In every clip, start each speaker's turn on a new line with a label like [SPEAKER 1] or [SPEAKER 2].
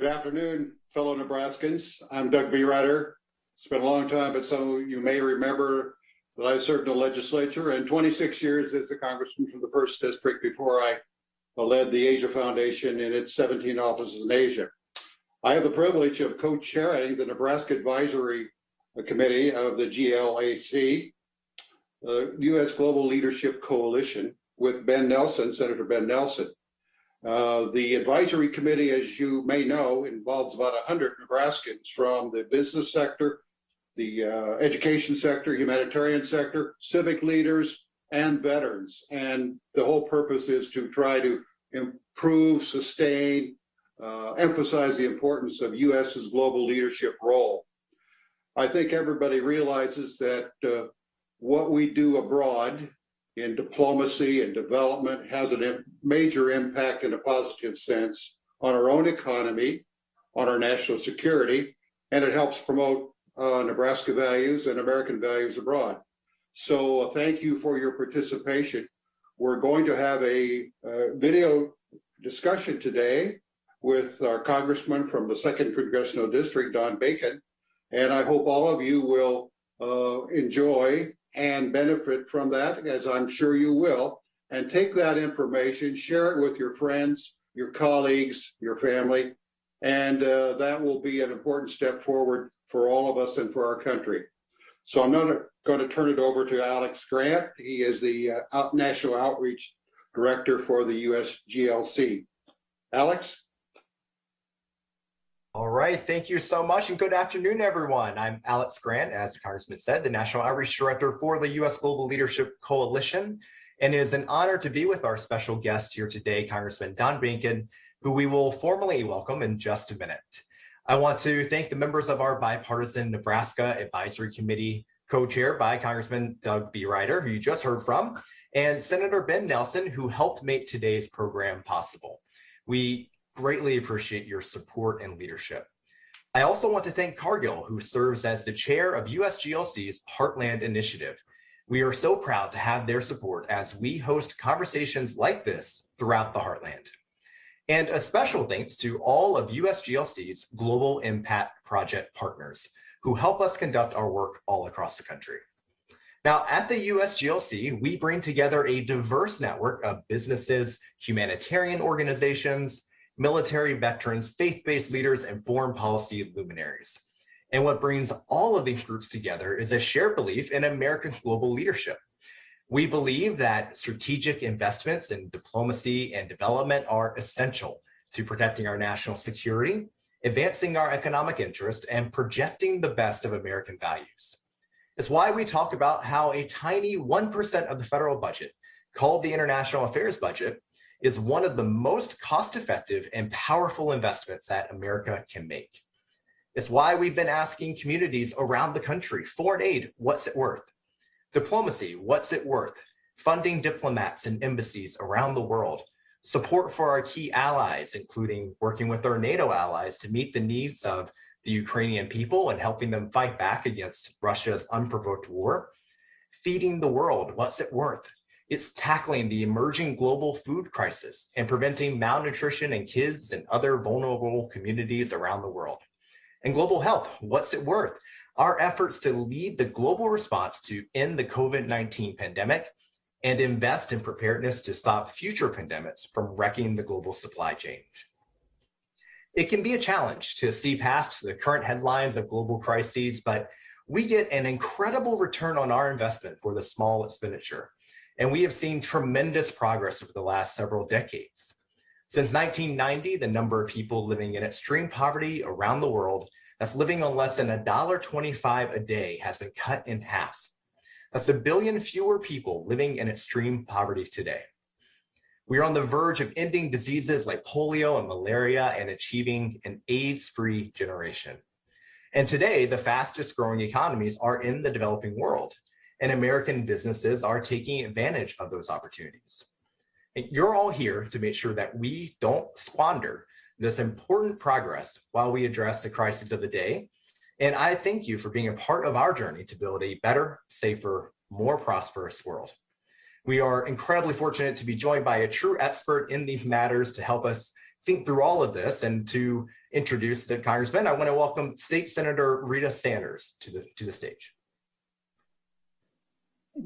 [SPEAKER 1] afternoon, fellow Nebraskans. I'm Doug Bereiter. It's been a long time, but some of you may remember that I served in the legislature and 26 years as a congressman from the 1st District before I led the Asia Foundation in its 17 offices in Asia. I have the privilege of co-chairing the Nebraska Advisory Committee of the GLAC, the U.S. Global Leadership Coalition, with Ben Nelson, Senator Ben Nelson. The advisory committee, as you may know, involves about 100 Nebraskans from the business sector, the education sector, humanitarian sector, civic leaders, and veterans. And the whole purpose is to try to improve, sustain, emphasize the importance of U.S.'s global leadership role. I think everybody realizes that what we do abroad in diplomacy and development has a major impact in a positive sense on our own economy, on our national security, and it helps promote Nebraska values and American values abroad. So thank you for your participation. We're going to have a video discussion today with our congressman from the 2nd Congressional District, Don Bacon, and I hope all of you will enjoy and benefit from that, as I'm sure you will, and take that information, share it with your friends, your colleagues, your family, and that will be an important step forward for all of us and for our country. So I'm not going to turn it over to Alex Grant. He is the National Outreach Director for the USGLC. Alex?
[SPEAKER 2] All right, thank you so much, and good afternoon, everyone. I'm Alex Grant, as the Congressman said, the National Outreach Director for the U.S. Global Leadership Coalition, and it is an honor to be with our special guest here today, Congressman Don Bacon, who we will formally welcome in just a minute. I want to thank the members of our bipartisan Nebraska Advisory Committee, co-chaired by Congressman Doug Bereiter, who you just heard from, and Senator Ben Nelson, who helped make today's program possible. We greatly appreciate your support and leadership. I also want to thank Cargill, who serves as the chair of USGLC's Heartland Initiative. We are so proud to have their support as we host conversations like this throughout the Heartland. And a special thanks to all of USGLC's Global Impact Project partners who help us conduct our work all across the country. Now, at the USGLC, we bring together a diverse network of businesses, humanitarian organizations, military veterans, faith-based leaders, and foreign policy luminaries. And what brings all of these groups together is a shared belief in American global leadership. We believe that strategic investments in diplomacy and development are essential to protecting our national security, advancing our economic interest, and projecting the best of American values. It's why we talk about how a tiny 1% of the federal budget, called the International Affairs Budget, is one of the most cost-effective and powerful investments that America can make. It's why we've been asking communities around the country, foreign aid, what's it worth? Diplomacy, what's it worth? Funding diplomats and embassies around the world, support for our key allies, including working with our NATO allies to meet the needs of the Ukrainian people and helping them fight back against Russia's unprovoked war. Feeding the world, what's it worth? It's tackling the emerging global food crisis and preventing malnutrition in kids and other vulnerable communities around the world. And global health, what's it worth? Our efforts to lead the global response to end the COVID-19 pandemic and invest in preparedness to stop future pandemics from wrecking the global supply chain. It can be a challenge to see past the current headlines of global crises, but we get an incredible return on our investment for the small expenditure. And we have seen tremendous progress over the last several decades. Since 1990, the number of people living in extreme poverty around the world that's living on less than $1.25 a day has been cut in half. That's 1 billion fewer people living in extreme poverty today. We are on the verge of ending diseases like polio and malaria and achieving an AIDS-free generation. And today, the fastest growing economies are in the developing world, and American businesses are taking advantage of those opportunities. And you're all here to make sure that we don't squander this important progress while we address the crises of the day. And I thank you for being a part of our journey to build a better, safer, more prosperous world. We are incredibly fortunate to be joined by a true expert in these matters to help us think through all of this and to introduce the Congressman, I want to welcome State Senator Rita Sanders to the stage.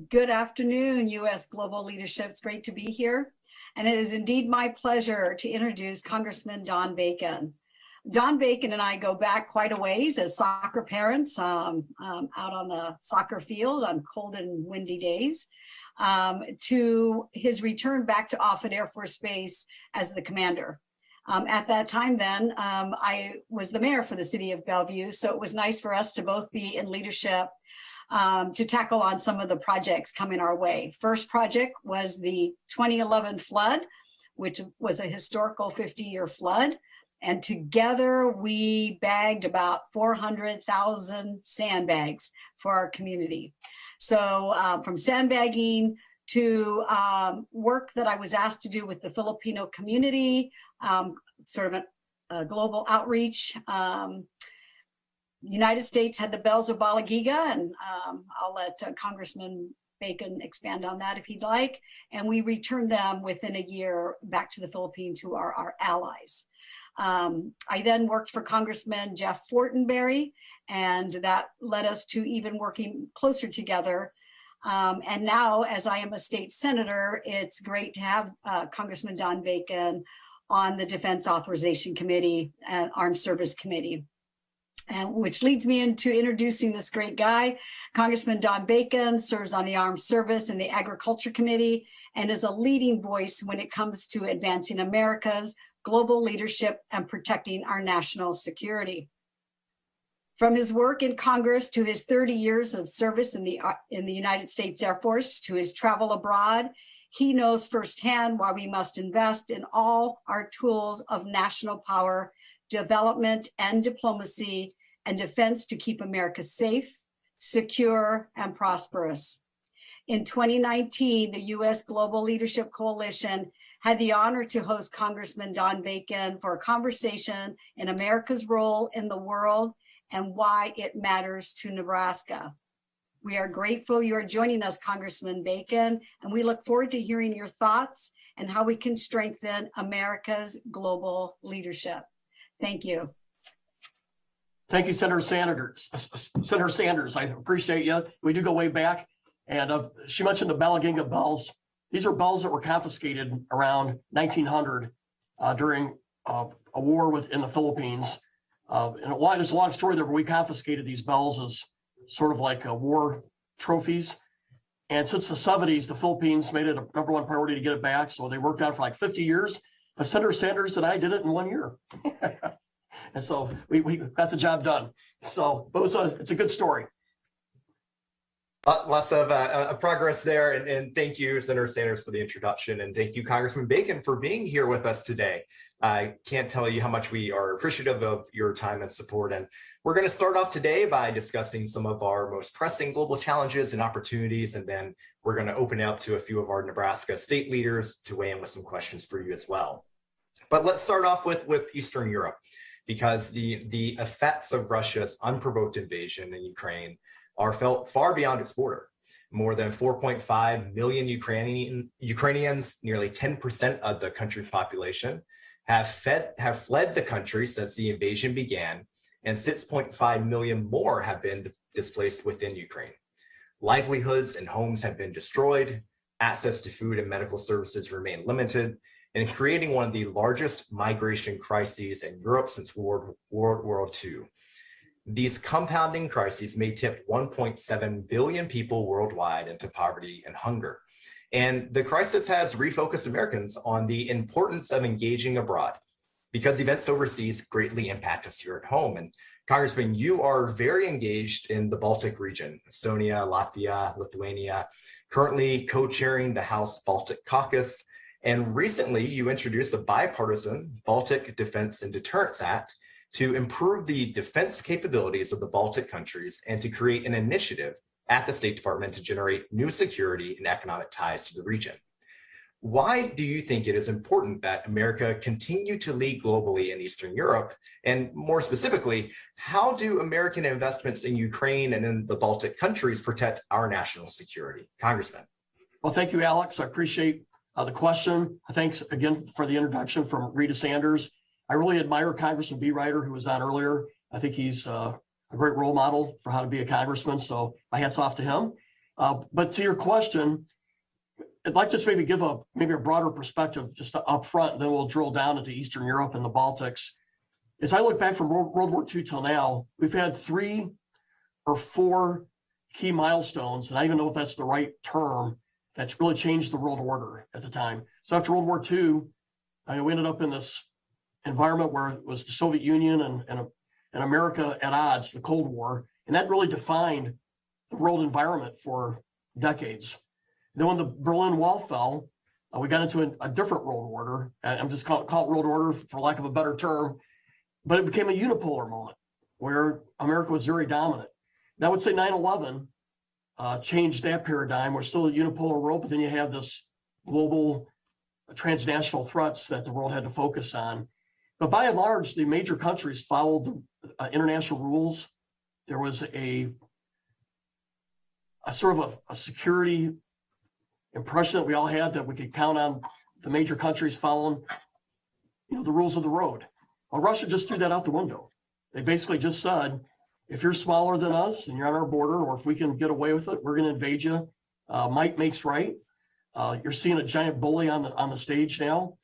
[SPEAKER 3] Good afternoon, U.S. Global Leadership. It's great to be here. And it is indeed my pleasure to introduce Congressman Don Bacon. Don Bacon and I go back quite a ways as soccer parents out on the soccer field on cold and windy days to his return back to Offutt Air Force Base as the commander. At that time then, I was the mayor for the city of Bellevue, so it was nice for us to both be in leadership to tackle on some of the projects coming our way. First project was the 2011 flood, which was a historical 50-year flood. And together we bagged about 400,000 sandbags for our community. So from sandbagging to work that I was asked to do with the Filipino community, sort of a global outreach. United States had the Bells of Balagiga, and I'll let Congressman Bacon expand on that if he'd like. And we returned them within a year back to the Philippines, who are our allies. I then worked for Congressman Jeff Fortenberry, and that led us to even working closer together. And now, as I am a state senator, it's great to have Congressman Don Bacon on the Defense Authorization Committee and Armed Service Committee. And which leads me into introducing this great guy. Congressman Don Bacon serves on the Armed Service and the Agriculture Committee and is a leading voice when it comes to advancing America's global leadership and protecting our national security. From his work in Congress to his 30 years of service in the United States Air Force to his travel abroad, he knows firsthand why we must invest in all our tools of national power, development and diplomacy, and defense to keep America safe, secure, and prosperous. In 2019, the U.S. Global Leadership Coalition had the honor to host Congressman Don Bacon for a conversation in America's role in the world and why it matters to Nebraska. We are grateful you are joining us, Congressman Bacon, and we look forward to hearing your thoughts and how we can strengthen America's global leadership. Thank you.
[SPEAKER 4] Thank you, Senator Sanders. Senator Sanders, I appreciate you. We do go way back. And she mentioned the Bellaging of Bells. These are bells that were confiscated around 1900 during a war in the Philippines. And there's a long story there, but we confiscated these bells as sort of like war trophies. And since the 70s, the Philippines made it a #1 priority to get it back. So they worked on it for like 50 years. But Senator Sanders and I did it in 1 year. And so we got the job done. So it's a good story.
[SPEAKER 2] Lots of progress there. And thank you, Senator Sanders, for the introduction. And thank you, Congressman Bacon, for being here with us today. I can't tell you how much we are appreciative of your time and support. And we're going to start off today by discussing some of our most pressing global challenges and opportunities. And then we're going to open it up to a few of our Nebraska state leaders to weigh in with some questions for you as well. But let's start off with Eastern Europe, because the effects of Russia's unprovoked invasion in Ukraine are felt far beyond its border. More than 4.5 million Ukrainians, nearly 10% of the country's population, have fled the country since the invasion began, and 6.5 million more have been displaced within Ukraine. Livelihoods and homes have been destroyed, access to food and medical services remain limited, and creating one of the largest migration crises in Europe since World War II. These compounding crises may tip 1.7 billion people worldwide into poverty and hunger. And the crisis has refocused Americans on the importance of engaging abroad, because events overseas greatly impact us here at home. And Congressman, you are very engaged in the Baltic region, Estonia, Latvia, Lithuania, currently co-chairing the House Baltic Caucus. And recently you introduced a bipartisan Baltic Defense and Deterrence Act to improve the defense capabilities of the Baltic countries and to create an initiative at the State Department to generate new security and economic ties to the region. Why do you think it is important that America continue to lead globally in Eastern Europe? And more specifically, how do American investments in Ukraine and in the Baltic countries protect our national security? Congressman.
[SPEAKER 4] Well, thank you, Alex. I appreciate the question. Thanks again for the introduction from Rita Sanders. I really admire Congressman B. Ryder, who was on earlier. I think he's a great role model for how to be a congressman. So my hat's off to him. But to your question, I'd like to just maybe give a broader perspective just up front, and then we'll drill down into Eastern Europe and the Baltics. As I look back from World War II till now, we've had 3 or 4 key milestones, and I don't even know if that's the right term, that's really changed the world order at the time. So after World War II, we ended up in this environment where it was the Soviet Union and America at odds, the Cold War, and that really defined the world environment for decades. Then when the Berlin Wall fell, we got into a different world order. I'm just call it world order for lack of a better term, but it became a unipolar moment where America was very dominant. And I would say 9/11 changed that paradigm. We're still a unipolar world, but then you have this global transnational threats that the world had to focus on. But by and large, the major countries followed international rules. There was a sort of a security impression that we all had that we could count on the major countries following, the rules of the road. Well, Russia just threw that out the window. They basically just said, if you're smaller than us and you're on our border, or if we can get away with it, we're going to invade you. Might makes right. You're seeing a giant bully on the stage now.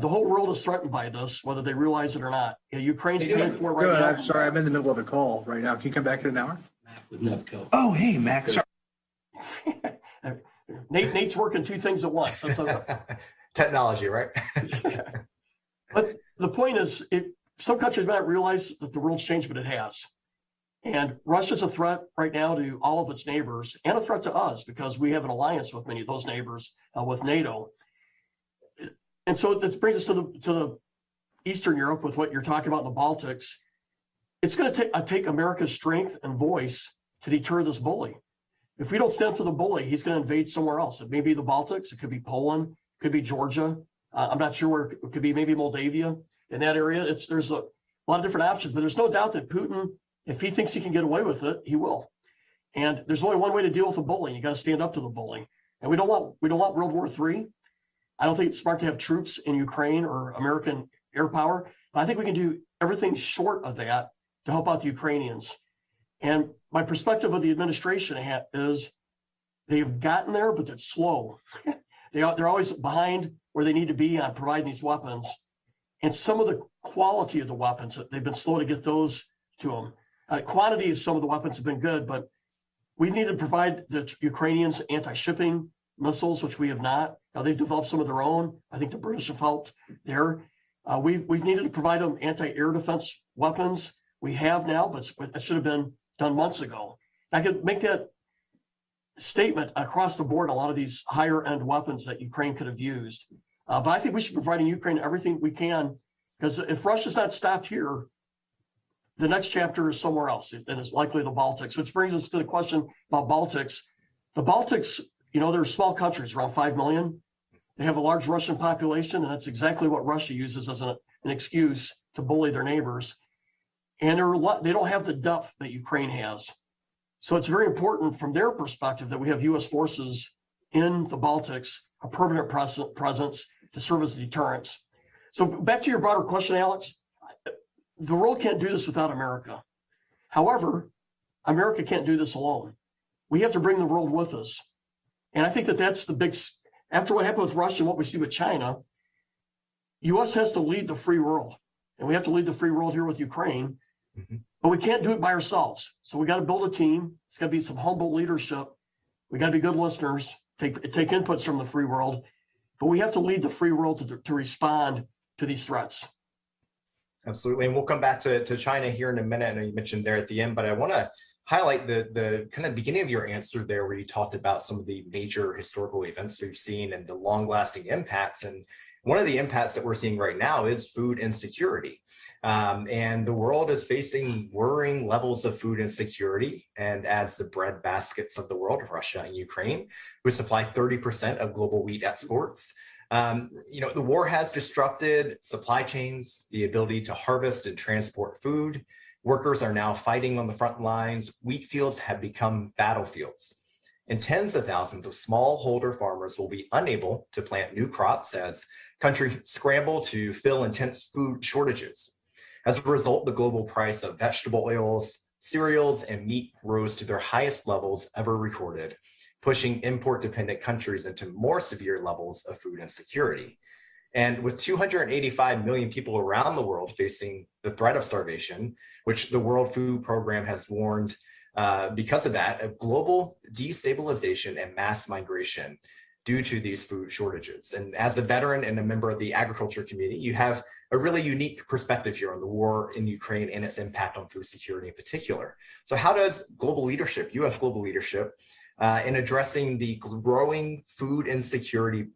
[SPEAKER 4] The whole world is threatened by this, whether they realize it or not. Ukraine's paying for it right
[SPEAKER 5] Good.
[SPEAKER 4] now.
[SPEAKER 5] I'm sorry. I'm in the middle of a call right now. Can you come back in an hour?
[SPEAKER 6] With Nubco.
[SPEAKER 5] Oh, hey, Max. Sorry.
[SPEAKER 4] Nate's working 2 things at once. That's okay.
[SPEAKER 2] Technology, right?
[SPEAKER 4] But the point is, some countries might not realize that the world's changed, but it has. And Russia's a threat right now to all of its neighbors, and a threat to us because we have an alliance with many of those neighbors with NATO. And so this brings us to the Eastern Europe with what you're talking about in the Baltics. It's going to take America's strength and voice to deter this bully. If we don't stand up to the bully, he's going to invade somewhere else. It may be the Baltics, it could be Poland, it could be Georgia. I'm not sure where it could be, maybe Moldavia in that area. There's a lot of different options, but there's no doubt that Putin, if he thinks he can get away with it, he will. And there's only one way to deal with a bully. You got to stand up to the bully. And we don't want World War III. I don't think it's smart to have troops in Ukraine or American air power. But I think we can do everything short of that to help out the Ukrainians. And my perspective of the administration is they've gotten there, but it's slow. They're always behind where they need to be on providing these weapons. And some of the quality of the weapons, they've been slow to get those to them. Quantity of some of the weapons have been good, but we need to provide the Ukrainians anti-shipping missiles, which we have not. Now, they've developed some of their own. I think the British have helped there. We've needed to provide them anti-air defense weapons. We have now, but it should have been done months ago. I could make that statement across the board, a lot of these higher end weapons that Ukraine could have used. But I think we should be providing Ukraine everything we can, because if Russia's not stopped here, the next chapter is somewhere else, and it's likely the Baltics, which brings us to the question about Baltics. The Baltics, they're small countries, around 5 million. They have a large Russian population, and that's exactly what Russia uses as an excuse to bully their neighbors. And they don't have the depth that Ukraine has. So it's very important from their perspective that we have U.S. forces in the Baltics, a permanent presence to serve as a deterrence. So back to your broader question, Alex, the world can't do this without America. However, America can't do this alone. We have to bring the world with us. And I think that's the big, after what happened with Russia and what we see with China, U.S. has to lead the free world. And we have to lead the free world here with Ukraine. Mm-hmm. But we can't do it by ourselves. So we got to build a team. It's got to be some humble leadership. We got to be good listeners, take inputs from the free world. But we have to lead the free world to respond to these threats.
[SPEAKER 2] Absolutely. And we'll come back to China here in a minute. I know you mentioned there at the end, but I want to highlight the kind of beginning of your answer there where you talked about some of the major historical events that you've seen and the long-lasting impacts. And one of the impacts that we're seeing right now is food insecurity. And the world is facing worrying levels of food insecurity. And as the bread baskets of the world, Russia and Ukraine, who supply 30% of global wheat exports, the war has disrupted supply chains, the ability to harvest and transport food. Workers are now fighting on the front lines. Wheat fields have become battlefields. and tens of thousands of smallholder farmers will be unable to plant new crops as countries scramble to fill intense food shortages. As a result, the global price of vegetable oils, cereals, and meat rose to their highest levels ever recorded, pushing import-dependent countries into more severe levels of food insecurity. And with 285 million people around the world facing the threat of starvation, which the World Food Program has warned because of that, of global destabilization and mass migration due to these food shortages. And as a veteran and a member of the agriculture community, you have a really unique perspective here on the war in Ukraine and its impact on food security in particular. So how does global leadership, U.S. global leadership, in addressing the growing food insecurity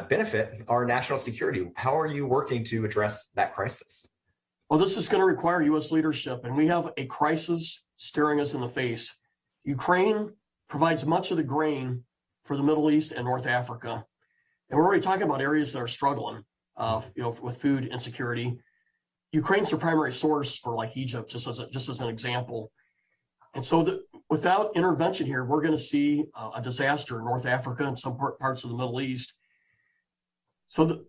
[SPEAKER 2] benefit our national security? How are you working to address that crisis?
[SPEAKER 4] Well, this is going to require U.S. leadership, and we have a crisis staring us in the face. Ukraine provides much of the grain for the Middle East and North Africa. And we're already talking about areas that are struggling, with food insecurity. Ukraine's the primary source for like Egypt, just as an example. And so without intervention here, we're going to see a disaster in North Africa and some parts of the Middle East. So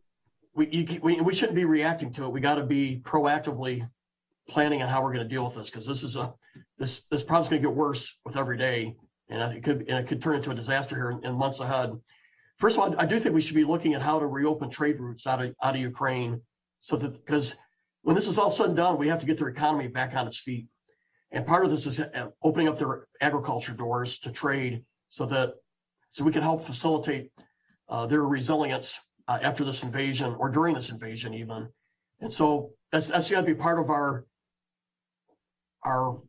[SPEAKER 4] we shouldn't be reacting to it. We got to be proactively planning on how we're going to deal with this, because this problem's going to get worse with every day, and it could turn into a disaster here in months ahead. First of all, I do think we should be looking at how to reopen trade routes out of Ukraine, because when this is all said and done, we have to get their economy back on its feet. And part of this is opening up their agriculture doors to trade so we can help facilitate their resilience after this invasion, or during this invasion even. And so that's got to be part of our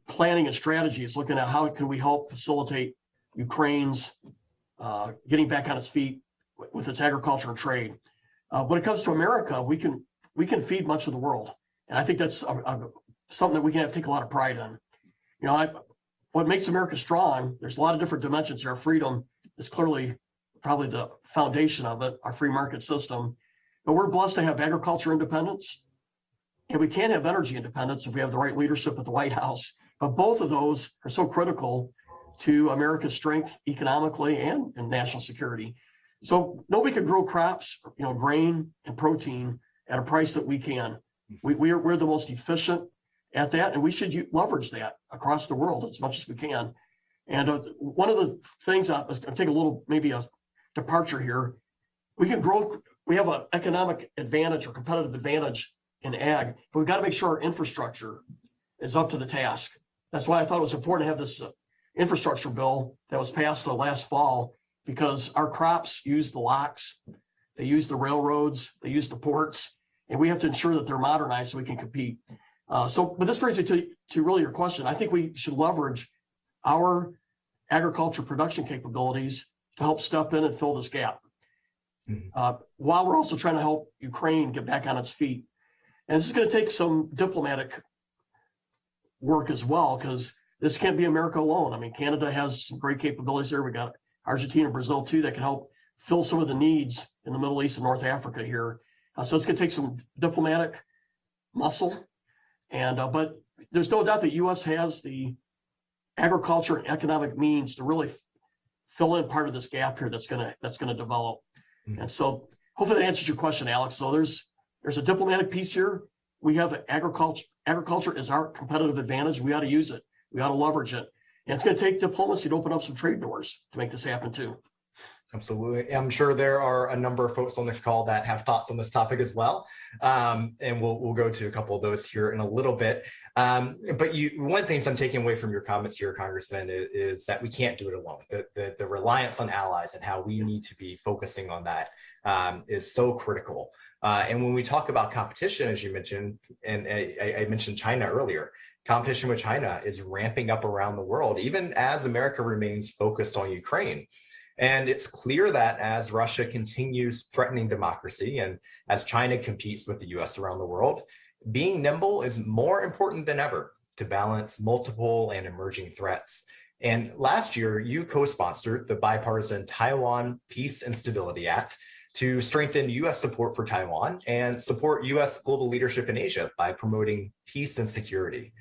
[SPEAKER 4] planning and strategy, is looking at how can we help facilitate Ukraine's getting back on its feet with its agriculture and trade. When it comes to America, we can feed much of the world. And I think that's something that we can have to take a lot of pride in. What makes America strong, there's a lot of different dimensions here. Freedom is clearly probably the foundation of it, our free market system. But we're blessed to have agriculture independence, and we can have energy independence if we have the right leadership at the White House. But both of those are so critical to America's strength economically and national security. So nobody can grow crops, grain and protein at a price that we can. We're the most efficient at that, and we should leverage that across the world as much as we can. And one of the things, I'm taking a little, maybe a departure here, we can grow, we have an economic advantage or competitive advantage in ag, but we've got to make sure our infrastructure is up to the task. That's why I thought it was important to have this infrastructure bill that was passed last fall, because our crops use the locks, they use the railroads, they use the ports, and we have to ensure that they're modernized so we can compete. But this brings me to really your question. I think we should leverage our agriculture production capabilities to help step in and fill this gap, while we're also trying to help Ukraine get back on its feet. And this is going to take some diplomatic work as well, because this can't be America alone. I mean, Canada has some great capabilities there. We got Argentina and Brazil too that can help fill some of the needs in the Middle East and North Africa here. So it's going to take some diplomatic muscle, but there's no doubt that U.S. has the agriculture and economic means to really fill in part of this gap here that's going to develop. And so hopefully that answers your question, Alex. So there's a diplomatic piece here. We have agriculture is our competitive advantage. We ought to use it. We ought to leverage it. And it's going to take diplomacy to open up some trade doors to make this happen too.
[SPEAKER 2] Absolutely. I'm sure there are a number of folks on the call that have thoughts on this topic as well. And we'll go to a couple of those here in a little bit. But one of the things I'm taking away from your comments here, Congressman, is that we can't do it alone. The reliance on allies and how we need to be focusing on that is so critical. And when we talk about competition, as you mentioned, and I mentioned China earlier, competition with China is ramping up around the world, even as America remains focused on Ukraine. And it's clear that as Russia continues threatening democracy and as China competes with the US around the world, being nimble is more important than ever to balance multiple and emerging threats. And last year, you co-sponsored the bipartisan Taiwan Peace and Stability Act to strengthen US support for Taiwan and support US global leadership in Asia by promoting peace and security.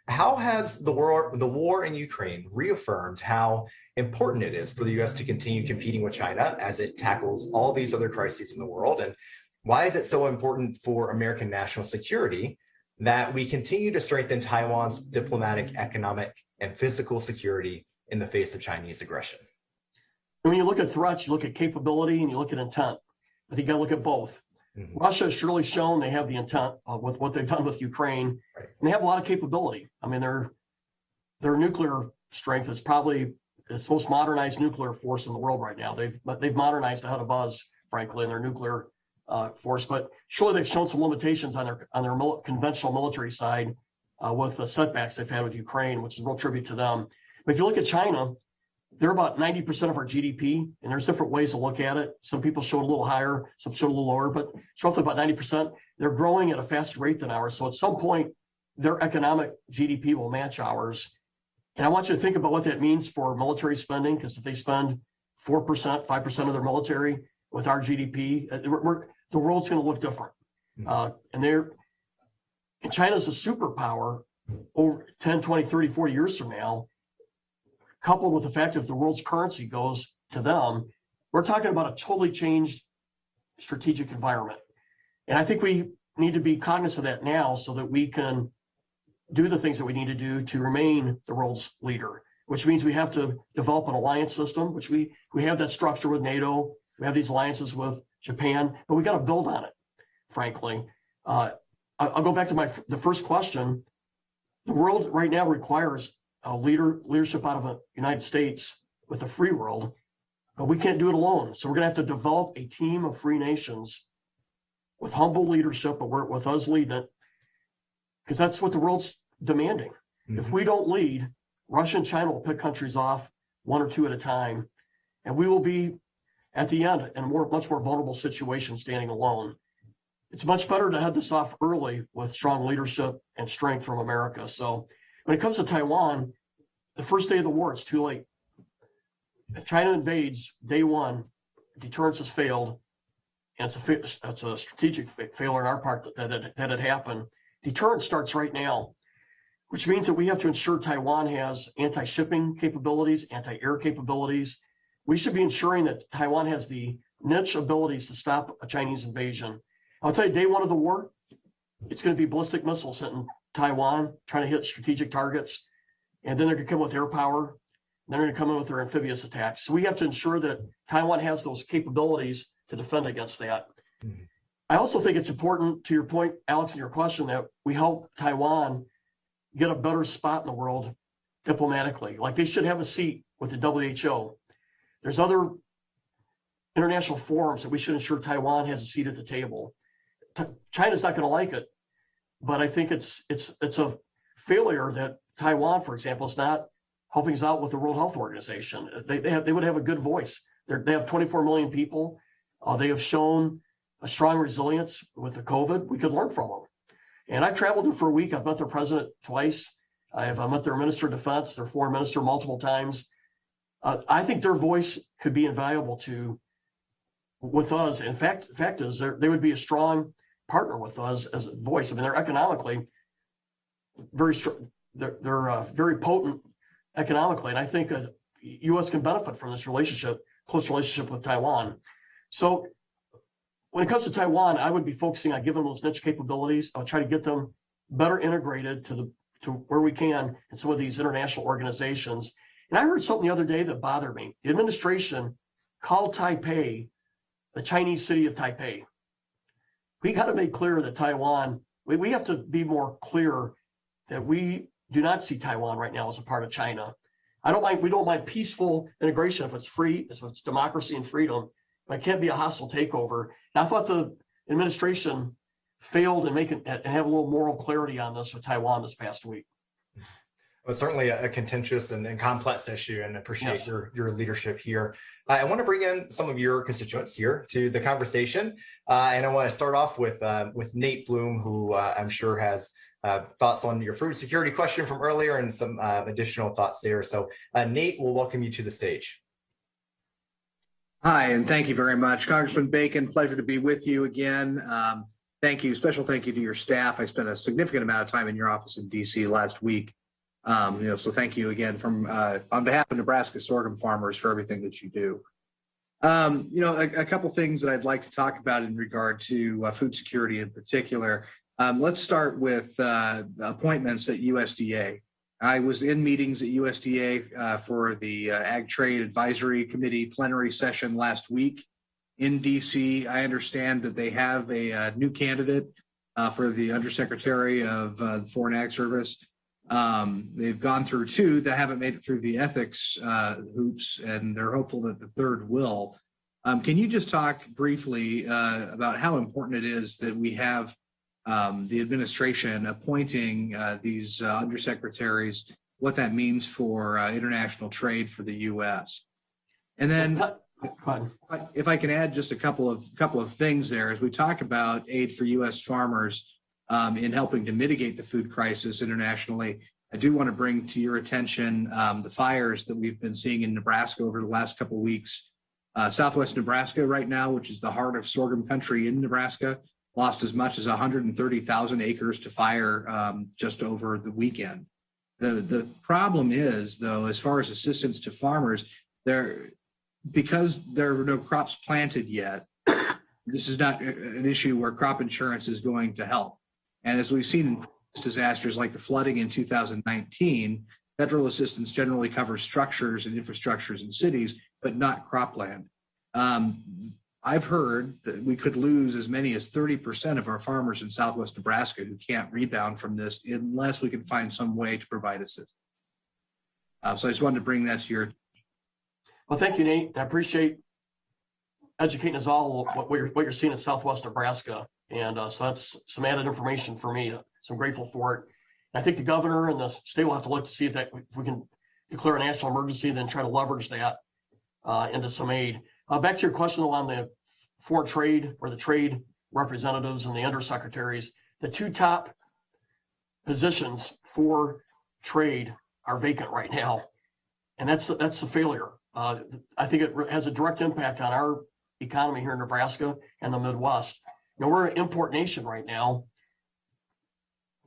[SPEAKER 2] How has the war in Ukraine reaffirmed how important it is for the U.S. to continue competing with China as it tackles all these other crises in the world? And why is it so important for American national security that we continue to strengthen Taiwan's diplomatic, economic, and physical security in the face of Chinese aggression?
[SPEAKER 4] When you look at threats, you look at capability and you look at intent. I think you got to look at both. Mm-hmm. Russia has surely shown they have the intent with what they've done with Ukraine, right, and they have a lot of capability. I mean, their nuclear strength is probably the most modernized nuclear force in the world right now. They've modernized ahead of us, frankly, in their nuclear force. But surely they've shown some limitations on their conventional military side with the setbacks they've had with Ukraine, which is a real tribute to them. But if you look at China, they're about 90% of our GDP, and there's different ways to look at it. Some people show it a little higher, some show it a little lower, but it's roughly about 90%. They're growing at a faster rate than ours. So at some point, their economic GDP will match ours. And I want you to think about what that means for military spending, because if they spend 4%, 5% of their military with our GDP, the world's going to look different. And China's a superpower over 10, 20, 30, 40 years from now, coupled with the fact that if the world's currency goes to them, we're talking about a totally changed strategic environment. And I think we need to be cognizant of that now so that we can do the things that we need to do to remain the world's leader, which means we have to develop an alliance system, which we have that structure with NATO. We have these alliances with Japan, but we got to build on it, frankly. I'll go back to the first question. The world right now requires leadership out of the United States with a free world, but we can't do it alone. So we're going to have to develop a team of free nations with humble leadership, but with us leading it, because that's what the world's demanding. Mm-hmm. If we don't lead, Russia and China will pick countries off one or two at a time, and we will be at the end in a much more vulnerable situation standing alone. It's much better to head this off early with strong leadership and strength from America. So when it comes to Taiwan, the first day of the war, it's too late. If China invades, day one, deterrence has failed, and it's a strategic failure on our part that it happened. Deterrence starts right now, which means that we have to ensure Taiwan has anti-shipping capabilities, anti-air capabilities. We should be ensuring that Taiwan has the niche abilities to stop a Chinese invasion. I'll tell you, day one of the war, it's going to be ballistic missiles hitting Taiwan, trying to hit strategic targets, and then they're going to come with air power, and then they're going to come in with their amphibious attacks. So we have to ensure that Taiwan has those capabilities to defend against that. Mm-hmm. I also think it's important, to your point, Alex, in your question, that we help Taiwan get a better spot in the world diplomatically. Like they should have a seat with the WHO. There's other international forums that we should ensure Taiwan has a seat at the table. China's not going to like it, but I think it's a failure that Taiwan, for example, is not helping us out with the World Health Organization. They would have a good voice. They have 24 million people. They have shown a strong resilience with the COVID. We could learn from them. And I've traveled there for a week. I've met their president twice. I've met their minister of defense, their foreign minister multiple times. I think their voice could be invaluable with us. In fact, the fact is they would be a strong partner with us as a voice. I mean, they're economically very strong. They're very potent economically, and I think U.S. can benefit from this close relationship with Taiwan. So when it comes to Taiwan, I would be focusing on giving them those niche capabilities. I'll try to get them better integrated to where we can in some of these international organizations. And I heard something the other day that bothered me. The administration called Taipei the Chinese city of Taipei. We got to make clear that Taiwan, we have to be more clear that we do not see Taiwan right now as a part of China. We don't mind peaceful integration if it's free, if it's democracy and freedom, but it can't be a hostile takeover. And I thought the administration failed in and have a little moral clarity on this with Taiwan this past week.
[SPEAKER 2] Well, certainly a contentious and complex issue, and appreciate your leadership here. I want to bring in some of your constituents here to the conversation, and I want to start off with Nate Bloom, who I'm sure has thoughts on your food security question from earlier and some additional thoughts there. So Nate, we'll welcome you to the stage.
[SPEAKER 5] Hi, and thank you very much. Congressman Bacon, pleasure to be with you again. Thank you. Special thank you to your staff. I spent a significant amount of time in your office in DC last week. So thank you again from on behalf of Nebraska sorghum farmers for everything that you do. A couple things that I'd like to talk about in regard to food security in particular. Let's start with appointments at USDA. I was in meetings at USDA for the Ag Trade Advisory Committee plenary session last week in DC. I understand that they have a new candidate for the Undersecretary of the Foreign Ag Service. They've gone through two that haven't made it through the ethics hoops, and they're hopeful that the third will. Can you just talk briefly about how important it is that we have the administration appointing these undersecretaries, what that means for international trade for the U.S.? And then if I can add just a couple of things there, as we talk about aid for U.S. farmers in helping to mitigate the food crisis internationally, I do want to bring to your attention the fires that we've been seeing in Nebraska over the last couple of weeks. Southwest Nebraska right now, which is the heart of sorghum country in Nebraska, lost as much as 130,000 acres to fire just over the weekend. The problem is, though, as far as assistance to farmers, because there are no crops planted yet, this is not an issue where crop insurance is going to help. And as we've seen in disasters like the flooding in 2019, federal assistance generally covers structures and infrastructures in cities, but not cropland. I've heard that we could lose as many as 30% of our farmers in Southwest Nebraska who can't rebound from this unless we can find some way to provide assistance. So I just wanted to bring that to your.
[SPEAKER 4] Well, thank you, Nate. I appreciate educating us all what you're seeing in Southwest Nebraska. And so that's some added information for me. So I'm grateful for it. And I think the governor and the state will have to look to see if we can declare a national emergency, then try to leverage that into some aid. Back to your question on the foreign trade or the trade representatives and the undersecretaries, the two top positions for trade are vacant right now. And that's a failure. I think it has a direct impact on our economy here in Nebraska and the Midwest. We're an import nation right now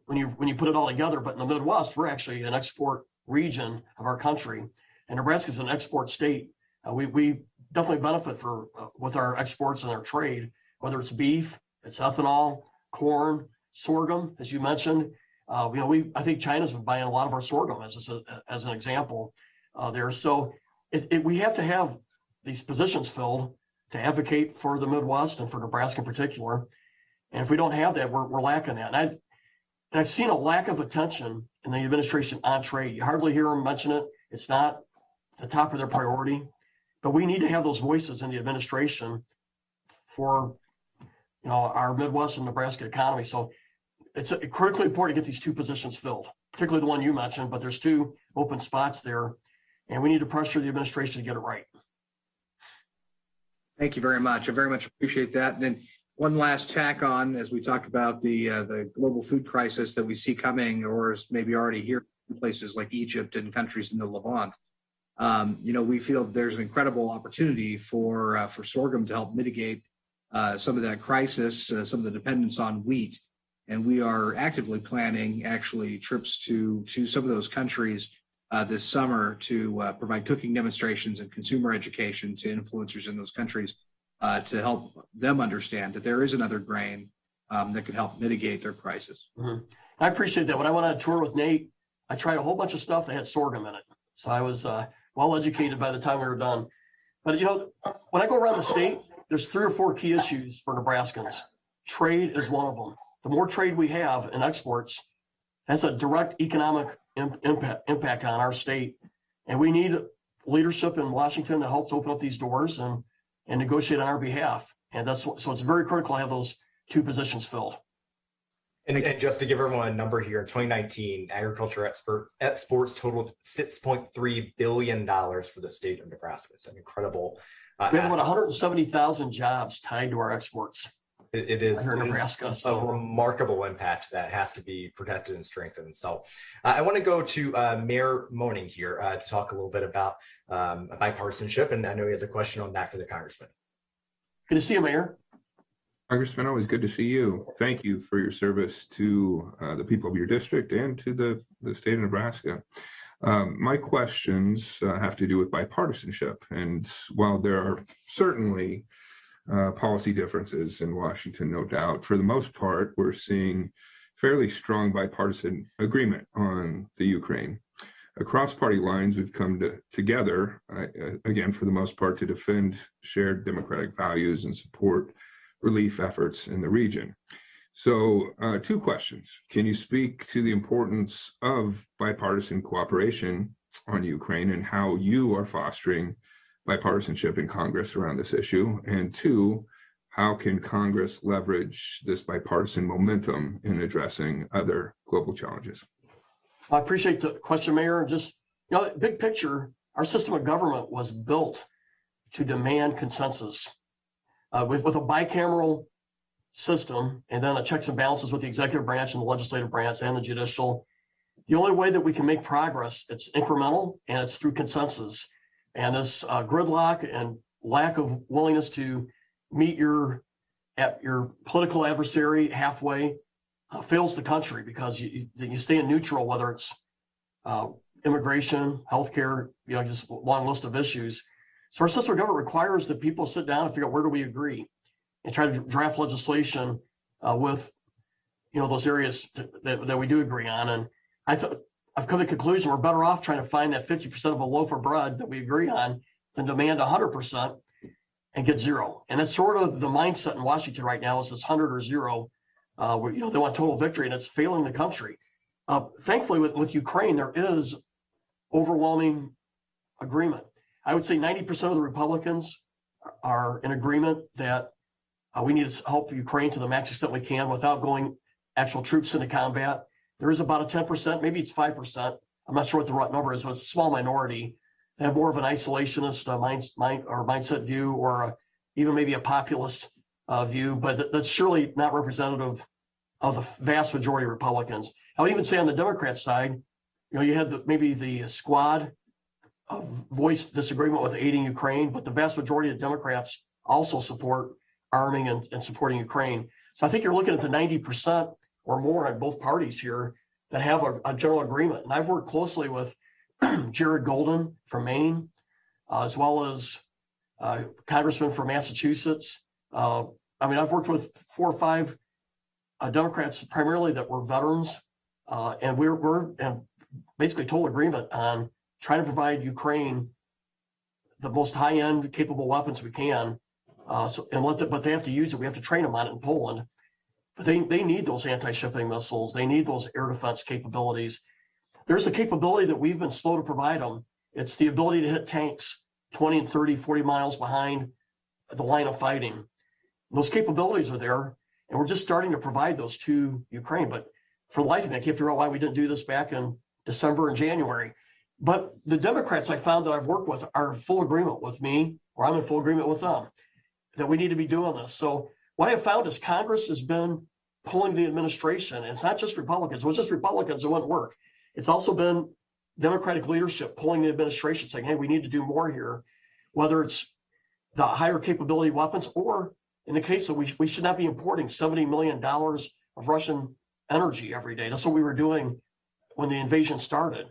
[SPEAKER 4] when you put it all together, but in the Midwest, we're actually an export region of our country, and Nebraska is an export state. We definitely benefit with our exports and our trade, whether it's beef, it's ethanol, corn, sorghum, as you mentioned. I think China's been buying a lot of our sorghum as an example there. So we have to have these positions filled to advocate for the Midwest and for Nebraska in particular. And if we don't have that, we're lacking that. And I've seen a lack of attention in the administration on trade. You hardly hear them mention it. It's not the top of their priority. But we need to have those voices in the administration for our Midwest and Nebraska economy. So it's critically important to get these two positions filled, particularly the one you mentioned, but there's two open spots there. And we need to pressure the administration to get it right.
[SPEAKER 5] Thank you very much. I very much appreciate that. And then one last tack on as we talk about the global food crisis that we see coming, or is maybe already here in places like Egypt and countries in the Levant. We feel there's an incredible opportunity for sorghum to help mitigate some of that crisis, some of the dependence on wheat. And we are actively planning actually trips to some of those countries this summer to provide cooking demonstrations and consumer education to influencers in those countries to help them understand that there is another grain that can help mitigate their crisis.
[SPEAKER 4] Mm-hmm. I appreciate that. When I went on a tour with Nate, I tried a whole bunch of stuff that had sorghum in it. So I was well educated by the time we were done. But when I go around the state, there's 3 or 4 key issues for Nebraskans. Trade is one of them. The more trade we have in exports, that's a direct economic impact on our state. And we need leadership in Washington that helps open up these doors and negotiate on our behalf. And so it's very critical to have those 2 positions filled.
[SPEAKER 2] And just to give everyone a number here, in 2019, agriculture exports totaled $6.3 billion for the state of Nebraska. It's an incredible.
[SPEAKER 4] We have about 170,000 jobs tied to our exports.
[SPEAKER 2] It is
[SPEAKER 4] here in Nebraska. So
[SPEAKER 2] a remarkable impact that has to be protected and strengthened. So I want to go to Mayor Moaning here to talk a little bit about bipartisanship. And I know he has a question on that for the congressman.
[SPEAKER 4] Good to see you, Mayor.
[SPEAKER 6] Congressman, always good to see you. Thank you for your service to the people of your district and to the state of Nebraska. My questions have to do with bipartisanship. And while there are certainly policy differences in Washington, no doubt, for the most part, we're seeing fairly strong bipartisan agreement on the Ukraine. Across party lines, we've come together, again, for the most part, to defend shared democratic values and support relief efforts in the region. So 2 questions. Can you speak to the importance of bipartisan cooperation on Ukraine and how you are fostering bipartisanship in Congress around this issue? And 2, how can Congress leverage this bipartisan momentum in addressing other global challenges?
[SPEAKER 4] I appreciate the question, Mayor. Just, big picture, our system of government was built to demand consensus. With a bicameral system and then a checks and balances with the executive branch and the legislative branch and the judicial, the only way that we can make progress, it's incremental and it's through consensus. And this gridlock and lack of willingness to meet your political adversary halfway fails the country, because you stay in neutral, whether it's immigration, healthcare, just a long list of issues. So our system of government requires that people sit down and figure out where do we agree and try to draft legislation with, those areas that we do agree on. And I've come to the conclusion we're better off trying to find that 50% of a loaf of bread that we agree on than demand 100% and get 0. And that's sort of the mindset in Washington right now, is this 100 or 0. Where, they want total victory, and it's failing the country. Thankfully, with Ukraine, there is overwhelming agreement. I would say 90% of the Republicans are in agreement that we need to help Ukraine to the max extent we can without going actual troops into combat. There is about a 10%, maybe it's 5%. I'm not sure what the right number is, but it's a small minority. They have more of an isolationist mindset view, or even maybe a populist view, but that's surely not representative of the vast majority of Republicans. I would even say on the Democrat side, you had maybe the squad voiced disagreement with aiding Ukraine, but the vast majority of Democrats also support arming and supporting Ukraine. So I think you're looking at the 90% or more on both parties here that have a general agreement. And I've worked closely with Jared Golden from Maine, as well as Congressman from Massachusetts. I've worked with 4 or 5 Democrats primarily that were veterans, and we're in basically total agreement on trying to provide Ukraine the most high-end capable weapons we can, but they have to use it. We have to train them on it in Poland. But they need those anti-shipping missiles. They need those air defense capabilities. There's a capability that we've been slow to provide them. It's the ability to hit tanks 20 and 30, 40 miles behind the line of fighting. Those capabilities are there, and we're just starting to provide those to Ukraine. But for the life of me, I can't figure out why we didn't do this back in December and January. But the Democrats I found that I've worked with are in full agreement with me, or I'm in full agreement with them, that we need to be doing this. So what I found is Congress has been pulling the administration, and it's not just Republicans. If it was just Republicans, it wouldn't work. It's also been Democratic leadership pulling the administration, saying, hey, we need to do more here, whether it's the higher capability weapons, or in the case of we should not be importing $70 million of Russian energy every day. That's what we were doing when the invasion started.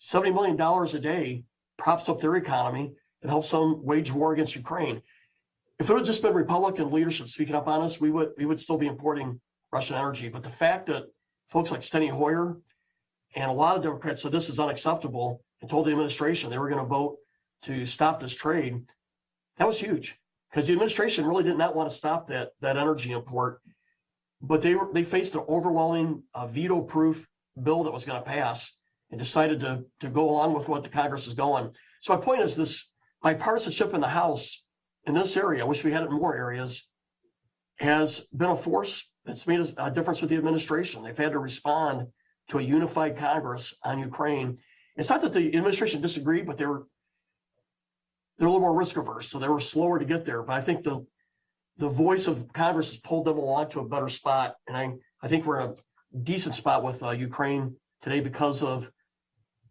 [SPEAKER 4] $70 million a day props up their economy and helps them wage war against Ukraine. If it had just been Republican leadership speaking up on us, we would still be importing Russian energy. But the fact that folks like Steny Hoyer and a lot of Democrats said this is unacceptable and told the administration they were going to vote to stop this trade, that was huge, because the administration really did not want to stop that energy import. But they faced an overwhelming veto-proof bill that was going to pass and decided to go along with what the Congress is going. So my point is, this bipartisanship in the House in this area, I wish we had it in more areas, has been a force that's made a difference with the administration. They've had to respond to a unified Congress on Ukraine. It's not that the administration disagreed, but they're a little more risk averse, so they were slower to get there. But I think the voice of Congress has pulled them along to a better spot, and I think we're in a decent spot with Ukraine today because of